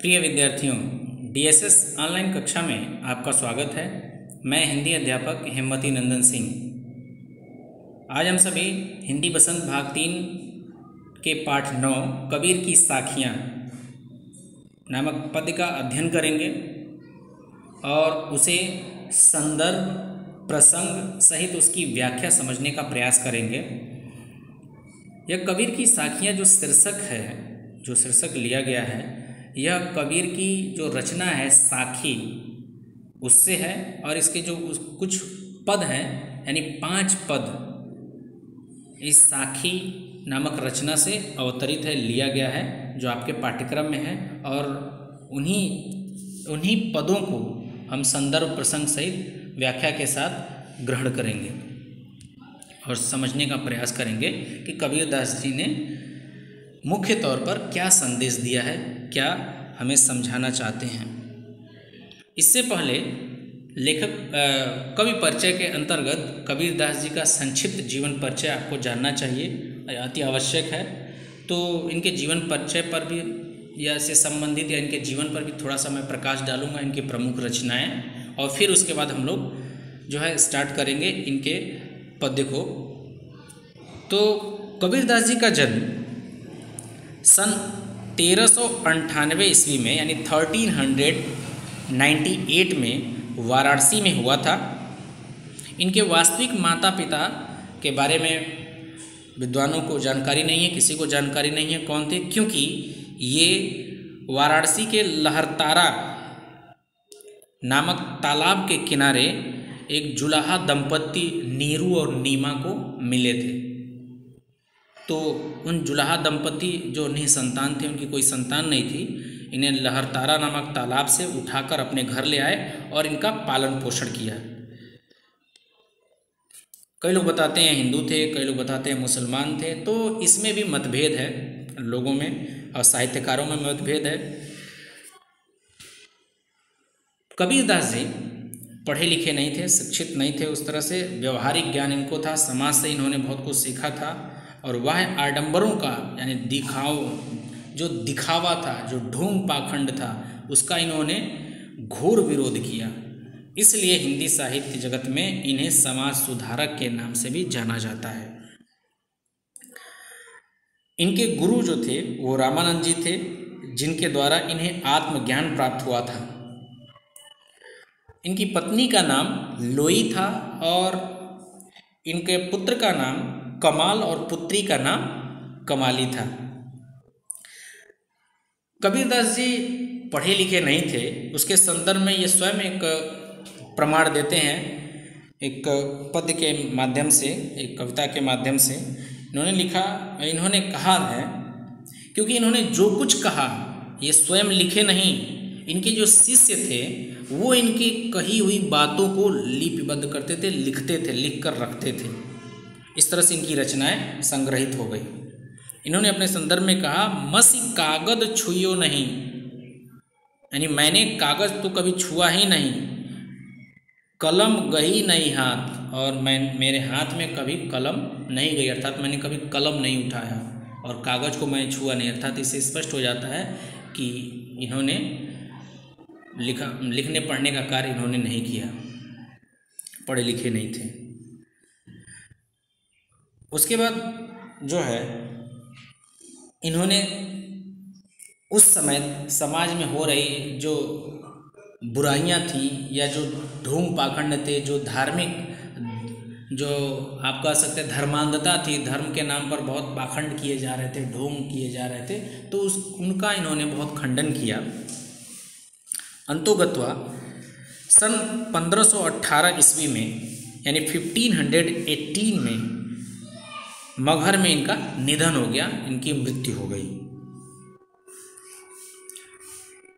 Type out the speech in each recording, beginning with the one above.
प्रिय विद्यार्थियों, DSS online कक्षा में आपका स्वागत है। मैं हिंदी अध्यापक हेमवती नंदन सिंह। आज हम सभी हिंदी बसंत भाग 3 के पाठ 9 कबीर की साखियाँ नामक पद्य का अध्ययन करेंगे और उसे संदर्भ, प्रसंग सहित उसकी व्याख्या समझने का प्रयास करेंगे। यह कबीर की साखियाँ जो शीर्षक लिया गया है, यह कबीर की जो रचना है साखी उससे है और इसके जो कुछ पद हैं यानी 5 पद इस साखी नामक रचना से अवतरित है, लिया गया है, जो आपके पाठ्यक्रम में है। और उन्हीं पदों को हम संदर्भ, प्रसंग सहित व्याख्या के साथ ग्रहण करेंगे और समझने का प्रयास करेंगे कि कबीरदास जी ने मुख्य तौर पर क्या संदेश दिया है, क्या हमें समझाना चाहते हैं। इससे पहले कवि परिचय के अंतर्गत कबीरदास जी का संक्षिप्त जीवन परिचय आपको जानना चाहिए, अति आवश्यक है। तो इनके जीवन परिचय पर भी या से संबंधित या इनके जीवन पर भी थोड़ा सा मैं प्रकाश डालूंगा, इनकी प्रमुख रचनाएं, और फिर उसके बाद हम लोग जो है स्टार्ट करेंगे इनके पद्य को। तो कबीरदास जी का जन्म सन 1398 ईस्वी में यानी 1398 में वाराणसी में हुआ था। इनके वास्तविक माता पिता के बारे में विद्वानों को जानकारी नहीं है, किसी को जानकारी नहीं है कौन थे, क्योंकि ये वाराणसी के लहरतारा नामक तालाब के किनारे एक जुलाहा दंपत्ति नीरू और नीमा को मिले थे। तो उन जुलाहा दंपत्ति जो निसंतान थे, उनकी कोई संतान नहीं थी, इन्हें लहरतारा नामक तालाब से उठाकर अपने घर ले आए और इनका पालन पोषण किया। कई लोग बताते हैं हिंदू थे, कई लोग बताते हैं मुसलमान थे, तो इसमें भी मतभेद है लोगों में और साहित्यकारों में मतभेद है। कबीरदास जी पढ़े लिखे नहीं थे, शिक्षित नहीं थे, उस तरह से व्यवहारिक ज्ञान इनको था, समाज से इन्होंने बहुत कुछ सीखा था। और वह आडंबरों का यानी दिखावा था, जो ढोंग पाखंड था, उसका इन्होंने घोर विरोध किया। इसलिए हिंदी साहित्य जगत में इन्हें समाज सुधारक के नाम से भी जाना जाता है। इनके गुरु जो थे वो रामानंद जी थे, जिनके द्वारा इन्हें आत्मज्ञान प्राप्त हुआ था। इनकी पत्नी का नाम लोई था और इनके पुत्र का नाम कमाल और पुत्री का नाम कमाली था। कबीरदास जी पढ़े लिखे नहीं थे, उसके संदर्भ में ये स्वयं एक प्रमाण देते हैं, एक पद्य के माध्यम से, एक कविता के माध्यम से। इन्होंने कहा है, क्योंकि इन्होंने जो कुछ कहा ये स्वयं लिखे नहीं, इनके जो शिष्य थे वो इनकी कही हुई बातों को लिपिबद्ध करते थे, लिखते थे, लिख कर रखते थे। इस तरह से इनकी रचनाएं संग्रहित हो गई। इन्होंने अपने संदर्भ में कहा, मसी कागज छुइयो नहीं, यानी मैंने कागज तो कभी छुआ ही नहीं, कलम गई नहीं हाथ, और मेरे हाथ में कभी कलम नहीं गई, अर्थात मैंने कभी कलम नहीं उठाया और कागज को मैं छुआ नहीं। अर्थात इससे स्पष्ट हो जाता है कि इन्होंने लिखने पढ़ने का कार्य इन्होंने नहीं किया, पढ़े लिखे नहीं थे। उसके बाद जो है इन्होंने उस समय समाज में हो रही जो बुराइयां थी या जो ढोंग पाखंड थे, जो धार्मिक, जो आप कह सकते हैं धर्मांधता थी, धर्म के नाम पर बहुत पाखंड किए जा रहे थे, ढोंग किए जा रहे थे, तो उनका इन्होंने बहुत खंडन किया। अंतोगत्वा सन 1518 ईस्वी में यानी 1518 में मगहर में इनका निधन हो गया, इनकी मृत्यु हो गई।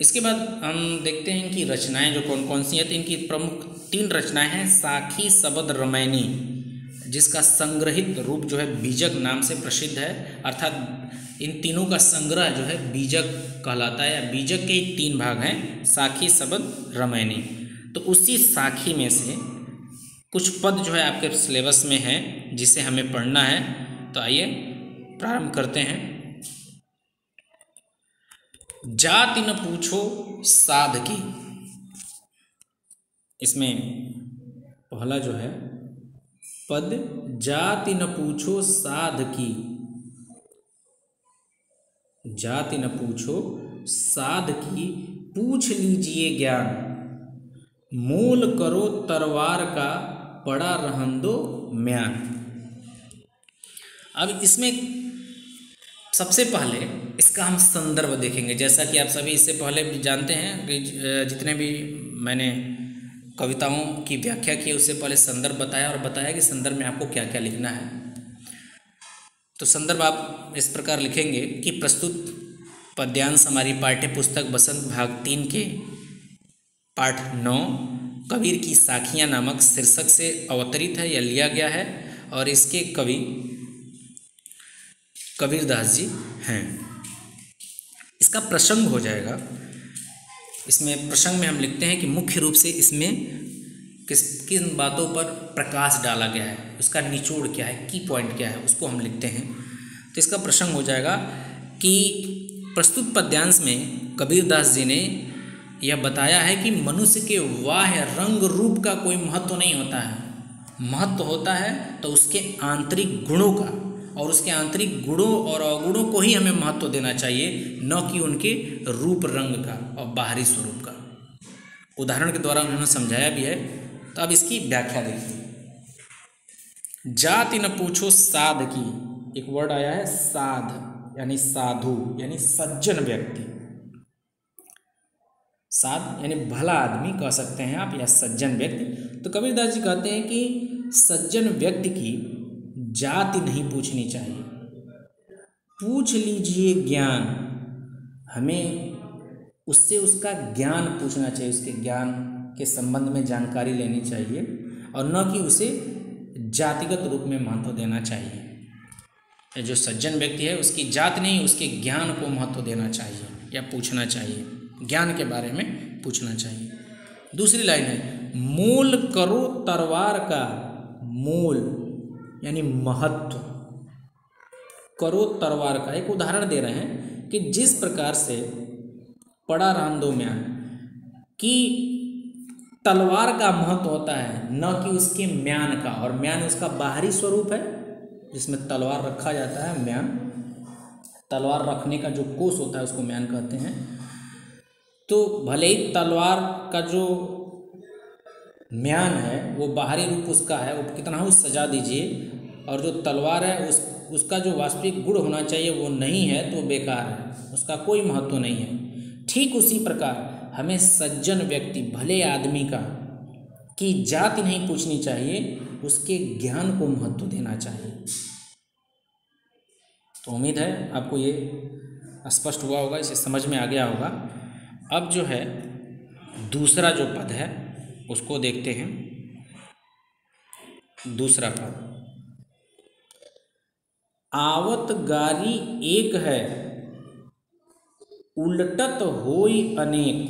इसके बाद हम देखते हैं इनकी रचनाएं जो कौन कौन सी हैं। तो इनकी प्रमुख 3 रचनाएं हैं। साखी, शबद, रामायणी, जिसका संग्रहित रूप जो है बीजक नाम से प्रसिद्ध है, अर्थात इन तीनों का संग्रह जो है बीजक कहलाता है, या बीजक के ही 3 भाग हैं, साखी, शबद, रामायणी। तो उसी साखी में से कुछ पद जो है आपके सिलेबस में है, जिसे हमें पढ़ना है। तो आइए प्रारंभ करते हैं। जाति न पूछो साध की, इसमें पहला जो है पद, जाति न पूछो साध की, जाति न पूछो साध की, पूछ लीजिए ज्ञान, मोल करो तरवार का, पड़ा रहन दो म्यान। अब इसमें सबसे पहले इसका हम संदर्भ देखेंगे। जैसा कि आप सभी इससे पहले भी जानते हैं कि जितने भी मैंने कविताओं की व्याख्या की उससे पहले संदर्भ बताया और बताया कि संदर्भ में आपको क्या क्या लिखना है। तो संदर्भ आप इस प्रकार लिखेंगे कि प्रस्तुत पद्यांश हमारी पाठ्य पुस्तक बसंत भाग 3 के पाठ 9 कबीर की साखियाँ नामक शीर्षक से अवतरित है या लिया गया है, और इसके कवि कबीरदास जी हैं। इसका प्रसंग हो जाएगा, इसमें प्रसंग में हम लिखते हैं कि मुख्य रूप से इसमें किन बातों पर प्रकाश डाला गया है, उसका निचोड़ क्या है, की पॉइंट क्या है, उसको हम लिखते हैं। तो इसका प्रसंग हो जाएगा कि प्रस्तुत पद्यांश में कबीरदास जी ने यह बताया है कि मनुष्य के बाह्य रंग रूप का कोई महत्व नहीं होता है, महत्व होता है तो उसके आंतरिक गुणों का, और उसके आंतरिक गुणों और अवगुणों को ही हमें महत्व देना चाहिए, न कि उनके रूप रंग का और बाहरी स्वरूप का। उदाहरण के द्वारा उन्होंने समझाया भी है। तो अब इसकी व्याख्या देखिए। जाति न पूछो साध की, एक वर्ड आया है साध, यानी साधु, यानी सज्जन व्यक्ति। साध यानी भला आदमी कह सकते हैं आप, या सज्जन व्यक्ति। तो कबीरदास जी कहते हैं कि सज्जन व्यक्ति की जाति नहीं पूछनी चाहिए, पूछ लीजिए ज्ञान, हमें उससे उसका ज्ञान पूछना चाहिए, उसके ज्ञान के संबंध में जानकारी लेनी चाहिए, और न कि उसे जातिगत रूप में महत्व देना चाहिए। जो सज्जन व्यक्ति है उसकी जात नहीं, उसके ज्ञान को महत्व देना चाहिए या पूछना चाहिए, ज्ञान के बारे में पूछना चाहिए। दूसरी लाइन है, मोल करो तरवार का, मोल यानी महत्व, करो तरवार का। एक उदाहरण दे रहे हैं कि जिस प्रकार से पड़ा रहन दो म्यान, कि तलवार का महत्व होता है न कि उसके म्यान का, और म्यान उसका बाहरी स्वरूप है जिसमें तलवार रखा जाता है। म्यान, तलवार रखने का जो कोष होता है उसको म्यान कहते हैं। तो भले ही तलवार का जो म्यान है वो बाहरी रूप उसका है, वो कितना हो सजा दीजिए, और जो तलवार है उसका जो वास्तविक गुण होना चाहिए वो नहीं है, तो बेकार है, उसका कोई महत्व नहीं है। ठीक उसी प्रकार हमें सज्जन व्यक्ति, भले आदमी का की जाति नहीं पूछनी चाहिए, उसके ज्ञान को महत्व देना चाहिए। तो उम्मीद है आपको ये स्पष्ट हुआ होगा, इसे समझ में आ गया होगा। अब जो है दूसरा जो पद है उसको देखते हैं। दूसरा पद, आवत गारी एक है, उलटत होई अनेक,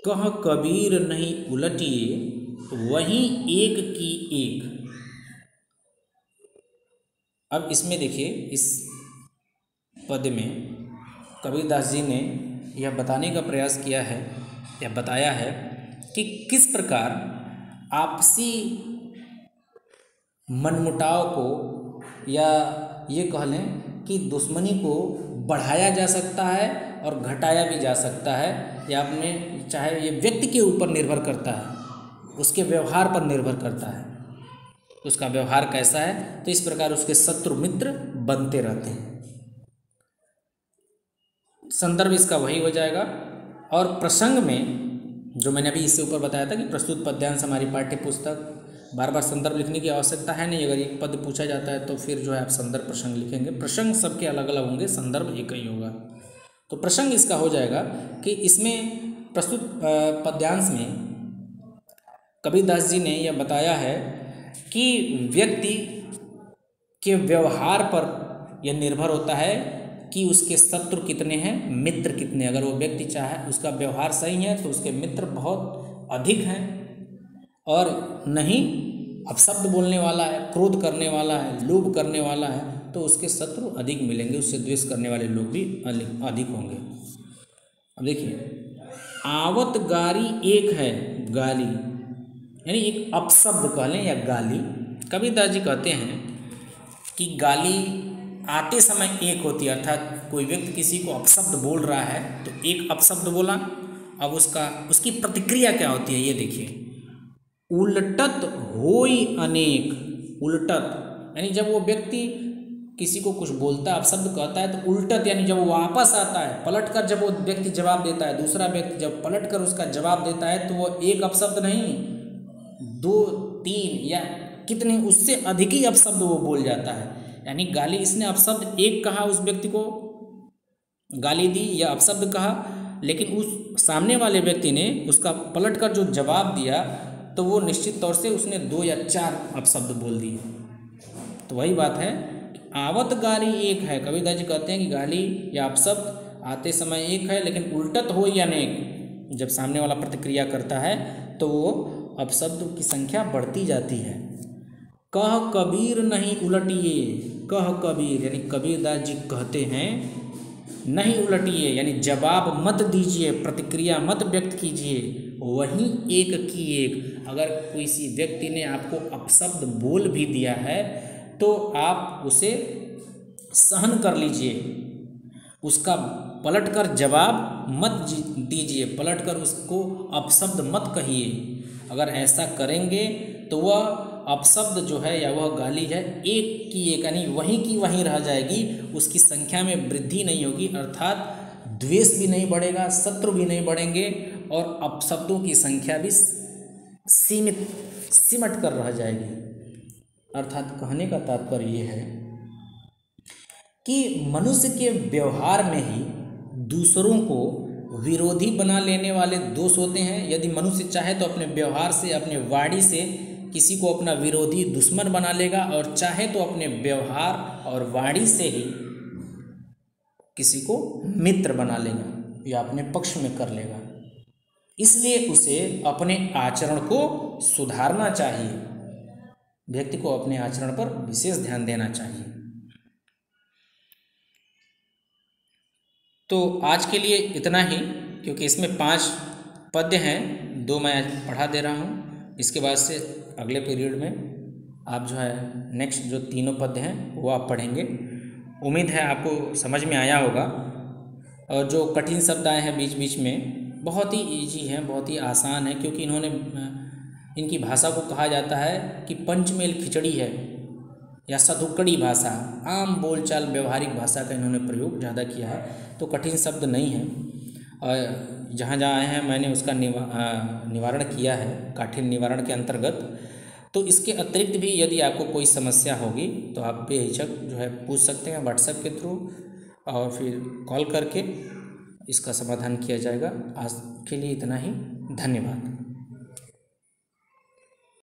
कह कबीर नहीं उलटिए, वहीं एक की एक। अब इसमें देखिए, इस पद में कबीरदास जी ने यह बताने का प्रयास किया है या बताया है कि किस प्रकार आपसी मनमुटाव को, या ये कह लें कि दुश्मनी को बढ़ाया जा सकता है और घटाया भी जा सकता है, या अपने चाहे ये व्यक्ति के ऊपर निर्भर करता है, उसके व्यवहार पर निर्भर करता है, उसका व्यवहार कैसा है। तो इस प्रकार उसके शत्रु मित्र बनते रहते हैं। संदर्भ इसका वही हो जाएगा। और प्रसंग में जो मैंने अभी इससे ऊपर बताया था कि प्रस्तुत पद्यांश हमारी पाठ्य पुस्तक, बार बार संदर्भ लिखने की आवश्यकता है नहीं, अगर एक पद पूछा जाता है तो फिर जो है आप संदर्भ प्रसंग लिखेंगे। प्रसंग सबके अलग अलग होंगे, संदर्भ एक ही होगा। तो प्रसंग इसका हो जाएगा कि इसमें प्रस्तुत पद्यांश में कबीरदास जी ने यह बताया है कि व्यक्ति के व्यवहार पर यह निर्भर होता है कि उसके शत्रु कितने हैं, मित्र कितने। अगर वो व्यक्ति चाहे उसका व्यवहार सही है तो उसके मित्र बहुत अधिक हैं, और नहीं अपशब्द बोलने वाला है, क्रोध करने वाला है, लोभ करने वाला है, तो उसके शत्रु अधिक मिलेंगे, उससे द्वेष करने वाले लोग भी अधिक होंगे। अब देखिए, आवत गारी एक है गाली, यानी एक अपशब्द कह लें या गाली। कबीरदास जी कहते हैं कि गाली आते समय एक होती है, अर्थात कोई व्यक्ति किसी को अपशब्द बोल रहा है तो एक अपशब्द बोला, अब उसकी प्रतिक्रिया क्या होती है ये देखिए, उलटत होई अनेक। उलटत यानी जब वो व्यक्ति किसी को कुछ बोलता है, अपशब्द कहता है, तो उलटत यानी जब वो वापस आता है, पलट कर जब वो व्यक्ति जवाब देता है, दूसरा व्यक्ति जब पलट कर उसका जवाब देता है, तो वो एक अपशब्द नहीं, 2, 3 या कितने उससे अधिक ही अपशब्द वो बोल जाता है। यानी गाली, इसने अपशब्द एक कहा, उस व्यक्ति को गाली दी या अपशब्द कहा, लेकिन उस सामने वाले व्यक्ति ने उसका पलट कर जो जवाब दिया, तो वो निश्चित तौर से उसने 2 या 4 अपशब्द बोल दिए। तो वही बात है, आवत गाली एक है। कबीरदास जी कहते हैं कि गाली या अपशब्द आते समय एक है, लेकिन उल्टत हो या अनेक, जब सामने वाला प्रतिक्रिया करता है तो वो अपशब्द की संख्या बढ़ती जाती है। कह कबीर नहीं उलटिए, कह कबीर यानी कबीरदास जी कहते हैं नहीं उलटिए, यानी जवाब मत दीजिए, प्रतिक्रिया मत व्यक्त कीजिए, वहीं एक की एक। अगर किसी व्यक्ति ने आपको अपशब्द बोल भी दिया है तो आप उसे सहन कर लीजिए, उसका पलटकर जवाब मत दीजिए, पलटकर उसको अपशब्द मत कहिए। अगर ऐसा करेंगे तो वह अपशब्द जो है या वह गाली है एक की एक, यानी वहीं की वहीं रह जाएगी, उसकी संख्या में वृद्धि नहीं होगी, अर्थात द्वेष भी नहीं बढ़ेगा, शत्रु भी नहीं बढ़ेंगे, और अपशब्दों की संख्या भी सिमट कर रह जाएगी। अर्थात कहने का तात्पर्य ये है कि मनुष्य के व्यवहार में ही दूसरों को विरोधी बना लेने वाले दोष होते हैं। यदि मनुष्य चाहे तो अपने व्यवहार से, अपने वाणी से किसी को अपना विरोधी दुश्मन बना लेगा, और चाहे तो अपने व्यवहार और वाणी से ही किसी को मित्र बना लेगा या अपने पक्ष में कर लेगा। इसलिए उसे अपने आचरण को सुधारना चाहिए, व्यक्ति को अपने आचरण पर विशेष ध्यान देना चाहिए। तो आज के लिए इतना ही, क्योंकि इसमें 5 पद्य हैं, 2 मैं पढ़ा दे रहा हूँ, इसके बाद से अगले पीरियड में आप जो है नेक्स्ट जो 3 पद्य हैं वो आप पढ़ेंगे। उम्मीद है आपको समझ में आया होगा, और जो कठिन शब्द आए हैं बीच बीच में बहुत ही इजी हैं, बहुत ही आसान है, क्योंकि इनकी भाषा को कहा जाता है कि पंचमेल खिचड़ी है या सधुकड़ी भाषा, आम बोलचाल व्यवहारिक भाषा का इन्होंने प्रयोग ज़्यादा किया है, तो कठिन शब्द नहीं है। और जहाँ जहाँ आए हैं मैंने उसका निवारण किया है काठिन्य निवारण के अंतर्गत। तो इसके अतिरिक्त भी यदि आपको कोई समस्या होगी तो आप बेहिचक जो है पूछ सकते हैं व्हाट्सएप के थ्रू, और फिर कॉल करके इसका समाधान किया जाएगा। आज के लिए इतना ही, धन्यवाद।